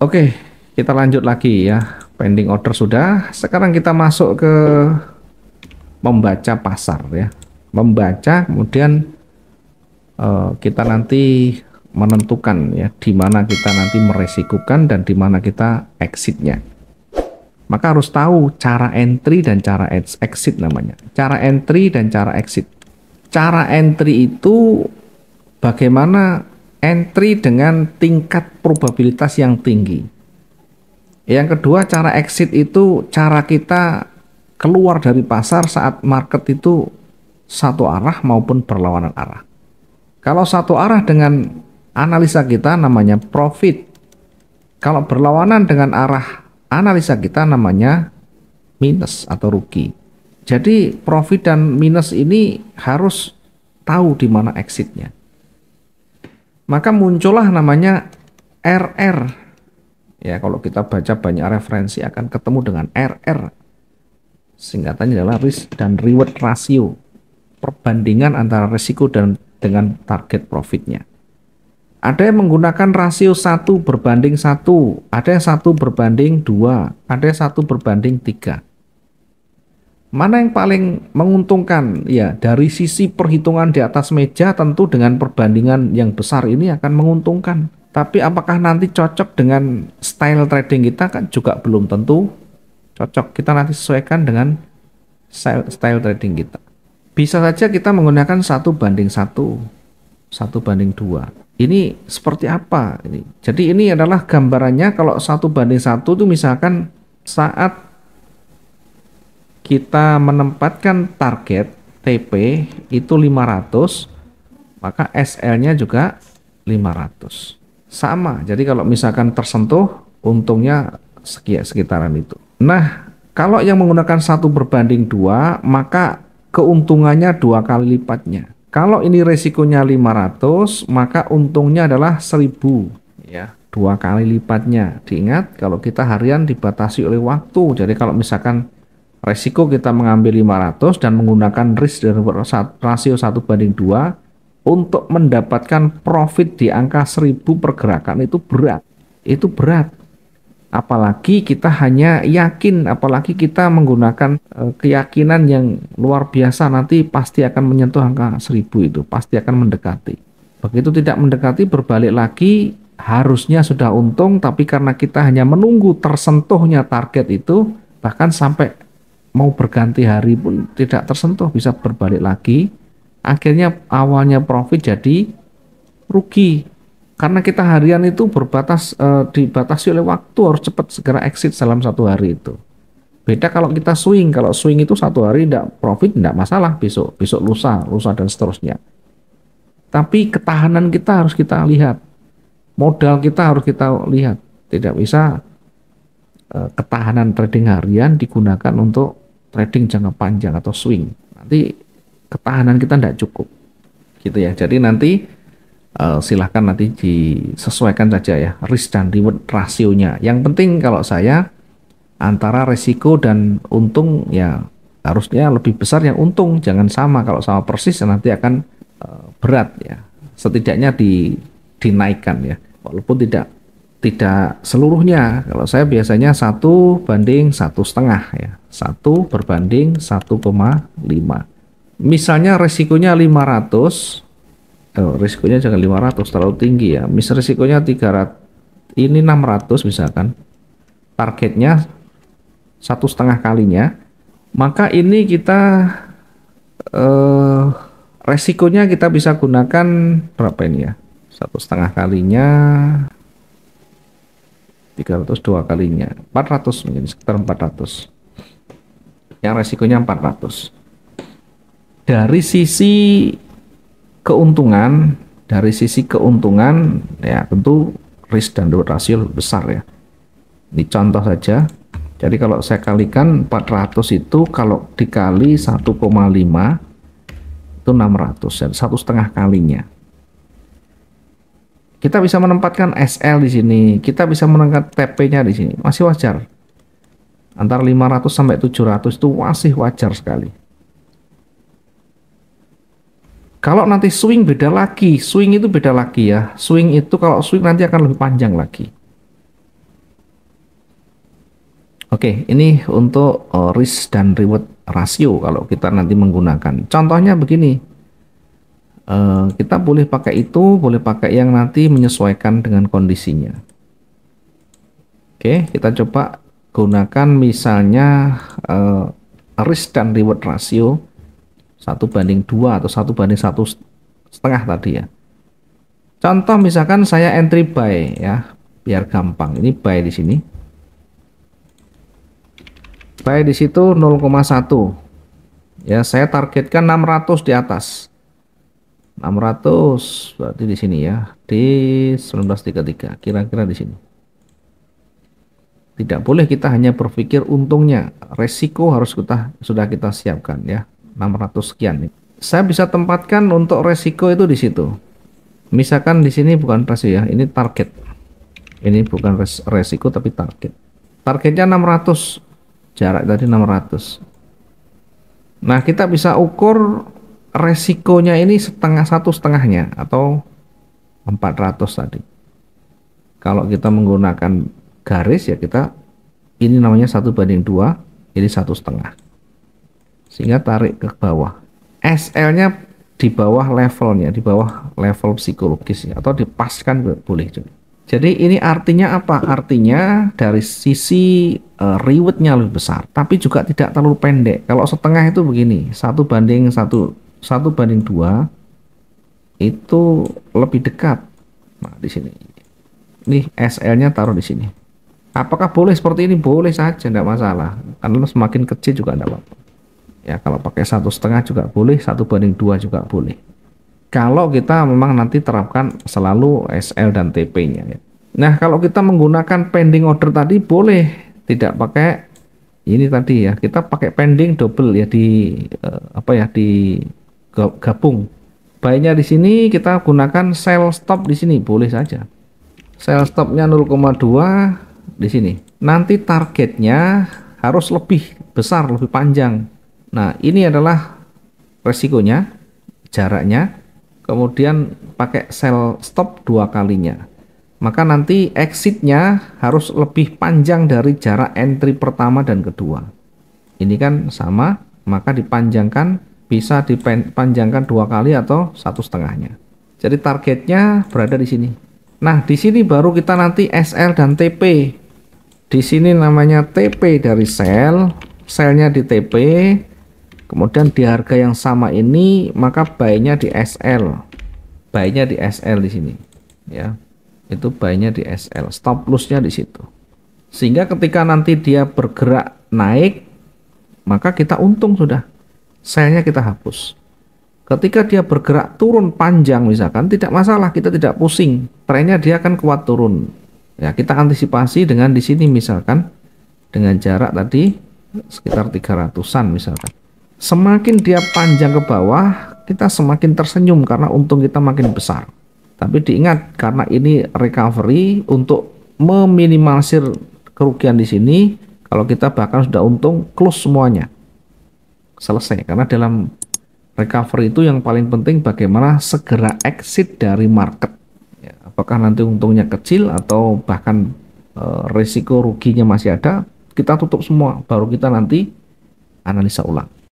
Oke, kita lanjut lagi ya. Pending order sudah. Sekarang kita masuk ke membaca pasar ya. Membaca, kemudian kita nanti menentukan ya di mana kita nanti meresikukan dan di mana kita exitnya. Maka harus tahu cara entry dan cara exit namanya. Cara entry dan cara exit. Cara entry itu bagaimana entry dengan tingkat probabilitas yang tinggi. Yang kedua, cara exit itu cara kita keluar dari pasar saat market itu satu arah maupun berlawanan arah. Kalau satu arah dengan analisa kita namanya profit. Kalau berlawanan dengan arah analisa kita namanya minus atau rugi. Jadi profit dan minus ini harus tahu di mana exitnya. Maka muncullah namanya RR. Ya, kalau kita baca banyak referensi akan ketemu dengan RR. Singkatannya adalah risk dan reward ratio. Perbandingan antara risiko dan dengan target profitnya. Ada yang menggunakan rasio 1 berbanding 1, ada yang 1 berbanding 2, ada yang 1 berbanding 3. Mana yang paling menguntungkan? Ya, dari sisi perhitungan di atas meja tentu dengan perbandingan yang besar ini akan menguntungkan. Tapi apakah nanti cocok dengan style trading kita kan juga belum tentu cocok. Kita nanti sesuaikan dengan style trading kita. Bisa saja kita menggunakan 1 banding 1, 1 banding 2. Ini seperti apa ini? Jadi ini adalah gambarannya kalau 1 banding 1 itu misalkan saat kita menempatkan target TP itu 500, maka SL-nya juga 500. Sama, jadi kalau misalkan tersentuh untungnya sekitaran itu. Nah, kalau yang menggunakan 1 berbanding 2, maka keuntungannya 2 kali lipatnya. Kalau ini resikonya 500, maka untungnya adalah 1000 ya, 2 kali lipatnya. Diingat kalau kita harian dibatasi oleh waktu. Jadi kalau misalkan resiko kita mengambil 500 dan menggunakan risk dan rasio 1 banding 2 untuk mendapatkan profit di angka 1000 pergerakan itu berat. Itu berat. Apalagi kita hanya yakin, apalagi kita menggunakan keyakinan yang luar biasa nanti pasti akan menyentuh angka 1000 itu, pasti akan mendekati. Begitu tidak mendekati berbalik lagi, harusnya sudah untung, tapi karena kita hanya menunggu tersentuhnya target itu, bahkan sampai mau berganti hari pun tidak tersentuh, bisa berbalik lagi. Akhirnya awalnya profit jadi rugi. Karena kita harian itu dibatasi oleh waktu, harus cepat segera exit dalam 1 hari itu. Beda kalau kita swing, kalau swing itu 1 hari tidak profit, tidak masalah, besok lusa dan seterusnya. Tapi ketahanan kita harus kita lihat, modal kita harus kita lihat. Tidak bisa ketahanan trading harian digunakan untuk trading jangka panjang atau swing. Nanti ketahanan kita tidak cukup, gitu ya. Jadi nanti silahkan nanti disesuaikan saja ya risk dan reward rasionya. Yang penting kalau saya antara resiko dan untung ya harusnya lebih besar yang untung, jangan sama. Kalau sama persis nanti akan berat ya. Setidaknya dinaikkan ya, walaupun tidak seluruhnya. Kalau saya biasanya 1 banding 1,5 ya, 1 berbanding 1,5. Misalnya resikonya 500. Risikonya jangan 500 terlalu tinggi ya. Misal risikonya 300, ini 600 misalkan. Targetnya 1,5 kalinya. Maka ini kita resikonya kita bisa gunakan berapa ini ya? 1,5 kalinya 302 kalinya 400, mungkin sekitar 400. Yang resikonya 400. Dari sisi keuntungan, ya tentu risk dan reward rasio lebih besar ya. Ini contoh saja. Jadi kalau saya kalikan 400 itu kalau dikali 1,5 itu 600 dan 1,5 kalinya. Kita bisa menempatkan SL di sini, kita bisa menempatkan TP-nya di sini, masih wajar. Antara 500 sampai 700 itu masih wajar sekali. Kalau nanti swing beda lagi, swing itu beda lagi ya. Swing itu kalau swing nanti akan lebih panjang lagi. Oke, ini untuk risk dan reward rasio kalau kita nanti menggunakan. Contohnya begini, kita boleh pakai itu, boleh pakai yang nanti menyesuaikan dengan kondisinya. Oke, kita coba gunakan misalnya risk dan reward rasio 1:2 atau 1:1,5 tadi ya. Contoh misalkan saya entry buy ya, biar gampang. Ini buy di sini. Buy di situ 0,1. Ya, saya targetkan 600 di atas. 600 berarti di sini ya, di 1933 kira-kira di sini. Tidak boleh kita hanya berpikir untungnya, resiko harus sudah kita siapkan ya. 600 sekian nih. Saya bisa tempatkan untuk resiko itu di situ. Misalkan di sini bukan rasio ya, ini target. Ini bukan resiko tapi target. Targetnya 600, jarak tadi 600. Nah, kita bisa ukur resikonya ini satu setengahnya atau 400 tadi. Kalau kita menggunakan garis ya kita ini namanya 1:2, ini 1,5. Sehingga tarik ke bawah. SL-nya di bawah levelnya, di bawah level psikologis ya, atau dipaskan boleh juga. Jadi ini artinya apa? Artinya dari sisi rewardnya lebih besar, tapi juga tidak terlalu pendek. Kalau setengah itu begini, 1:2 itu lebih dekat. Nah di sini, ini SL-nya taruh di sini. Apakah boleh seperti ini? Boleh saja, tidak masalah. Karena semakin kecil juga tidak apa-apa. Ya kalau pakai 1,5 juga boleh, 1:2 juga boleh. Kalau kita memang nanti terapkan selalu SL dan TP-nya ya. Nah, kalau kita menggunakan pending order tadi boleh tidak pakai ini tadi ya. Kita pakai pending double ya di di gabung. Buy-nya di sini kita gunakan sell stop di sini boleh saja. Sell stopnya 0,2 di sini. Nanti targetnya harus lebih besar, lebih panjang. Nah, ini adalah resikonya, jaraknya. Kemudian pakai sell stop 2 kalinya, maka nanti exitnya harus lebih panjang dari jarak entry pertama dan kedua. Ini kan sama, maka dipanjangkan, bisa dipanjangkan 2 kali atau 1,5-nya. Jadi targetnya berada di sini. Nah di sini baru kita nanti SL dan TP. Di sini namanya TP dari sell, sellnya di TP. Kemudian di harga yang sama ini maka buy-nya di SL. Buy-nya di SL di sini. Ya. Itu buy-nya di SL. Stop loss-nya di situ. Sehingga ketika nanti dia bergerak naik maka kita untung sudah. Sell-nya kita hapus. Ketika dia bergerak turun panjang misalkan tidak masalah, kita tidak pusing. Trennya dia akan kuat turun. Ya, kita antisipasi dengan di sini misalkan dengan jarak tadi sekitar 300-an misalkan. Semakin dia panjang ke bawah, kita semakin tersenyum karena untung kita makin besar. Tapi diingat karena ini recovery untuk meminimalisir kerugian di sini, kalau kita bahkan sudah untung close semuanya. Selesai karena dalam recovery itu yang paling penting bagaimana segera exit dari market. Ya, apakah nanti untungnya kecil atau bahkan risiko ruginya masih ada, kita tutup semua baru kita nanti analisa ulang.